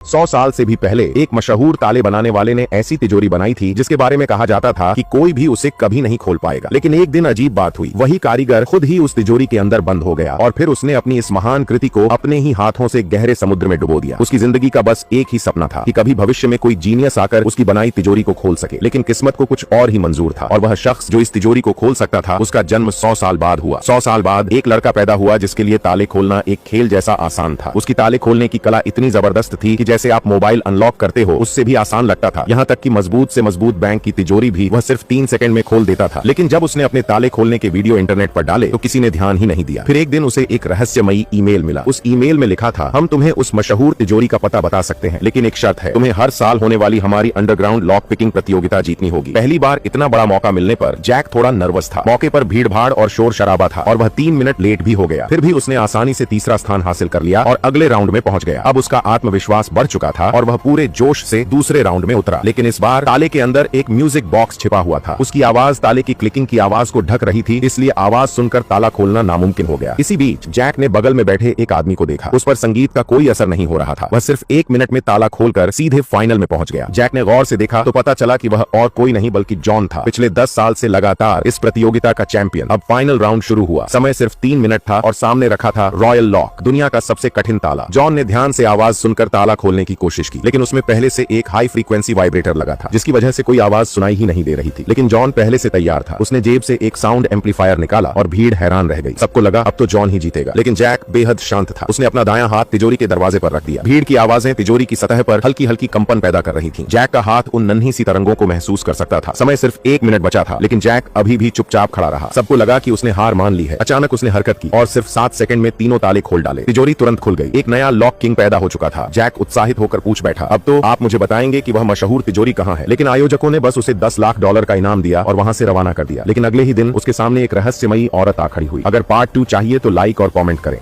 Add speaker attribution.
Speaker 1: 100 साल से भी पहले एक मशहूर ताले बनाने वाले ने ऐसी तिजोरी बनाई थी जिसके बारे में कहा जाता था कि कोई भी उसे कभी नहीं खोल पाएगा। लेकिन एक दिन अजीब बात हुई, वही कारीगर खुद ही उस तिजोरी के अंदर बंद हो गया और फिर उसने अपनी इस महान कृति को अपने ही हाथों से गहरे समुद्र में डुबो दिया। उसकी जिंदगी का बस एक ही सपना था कि कभी भविष्य में कोई जीनियस आकर उसकी बनाई तिजोरी को खोल सके, लेकिन किस्मत को कुछ और ही मंजूर था और वह शख्स जो इस तिजोरी को खोल सकता था उसका जन्म 100 साल बाद हुआ। 100 साल बाद एक लड़का पैदा हुआ जिसके लिए ताले खोलना एक खेल जैसा आसान था। उसकी ताले खोलने की कला इतनी जबरदस्त थी कि जैसे आप मोबाइल अनलॉक करते हो उससे भी आसान लगता था। यहाँ तक कि मजबूत से मजबूत बैंक की तिजोरी भी वह सिर्फ 3 सेकंड में खोल देता था। लेकिन जब उसने अपने ताले खोलने के वीडियो इंटरनेट पर डाले तो किसी ने ध्यान ही नहीं दिया। फिर एक दिन उसे एक रहस्यमयी ईमेल मिला। उस ईमेल में लिखा था, हम तुम्हें उस मशहूर तिजोरी का पता बता सकते हैं, लेकिन एक शर्त है, तुम्हें हर साल होने वाली हमारी अंडरग्राउंड लॉक पिकिंग प्रतियोगिता जीतनी होगी। पहली बार इतना बड़ा मौका मिलने पर जैक थोड़ा नर्वस था। मौके पर भीड़ भाड़ और शोर शराबा था और वह 3 मिनट लेट भी हो गया। फिर भी उसने आसानी से तीसरा स्थान हासिल कर लिया और अगले राउंड में पहुंच गया। अब उसका आत्मविश्वास बढ़ चुका था और वह पूरे जोश से दूसरे राउंड में उतरा। लेकिन इस बार ताले के अंदर एक म्यूजिक बॉक्स छिपा हुआ था। उसकी आवाज ताले की क्लिकिंग की आवाज को ढक रही थी, इसलिए आवाज सुनकर ताला खोलना नामुमकिन हो गया। इसी बीच जैक ने बगल में बैठे एक आदमी को देखा। उस पर संगीत का कोई असर नहीं हो रहा था। वह सिर्फ 1 मिनट में ताला खोलकर सीधे फाइनल में पहुंच गया। जैक ने गौर से देखा तो पता चला कि वह और कोई नहीं बल्कि जॉन था, पिछले 10 साल से लगातार इस प्रतियोगिता का चैंपियन। अब फाइनल राउंड शुरू हुआ। समय सिर्फ 3 मिनट था और सामने रखा था रॉयल लॉक, दुनिया का सबसे कठिन ताला। जॉन ने ध्यान से आवाज सुनकर ताला खोलने की कोशिश की, लेकिन उसमें पहले से एक हाई फ्रीक्वेंसी वाइब्रेटर लगा था जिसकी वजह से कोई आवाज सुनाई ही नहीं दे रही थी। लेकिन जॉन पहले से तैयार था। उसने जेब से एक साउंड एम्पलीफायर निकाला और भीड़ हैरान रह गई। सबको लगा अब तो जॉन ही जीतेगा, लेकिन जैक बेहद शांत था। उसने अपना दायां हाथ तिजोरी के दरवाजे पर रख दिया। भीड़ की आवाजें तिजोरी की सतह पर हल्की हल्की कंपन पैदा कर रही थीं। जैक का हाथ उन नन्ही सी तरंगों को महसूस कर सकता था। समय सिर्फ 1 मिनट बचा था, लेकिन जैक अभी भी चुपचाप खड़ा रहा। सबको लगा कि उसने हार मान ली है। अचानक उसने हरकत की और सिर्फ 7 सेकंड में तीनों ताले खोल डाले। तिजोरी तुरंत खुल गई। एक नया लॉक किंग पैदा हो चुका था। जैक उत्साहित होकर पूछ बैठा, अब तो आप मुझे बताएंगे कि वह मशहूर तिजोरी कहाँ है? लेकिन आयोजकों ने बस उसे $10 लाख का इनाम दिया और वहां से रवाना कर दिया। लेकिन अगले ही दिन उसके सामने एक रहस्यमयी औरत आ खड़ी हुई। अगर पार्ट 2 चाहिए तो लाइक और कमेंट करें।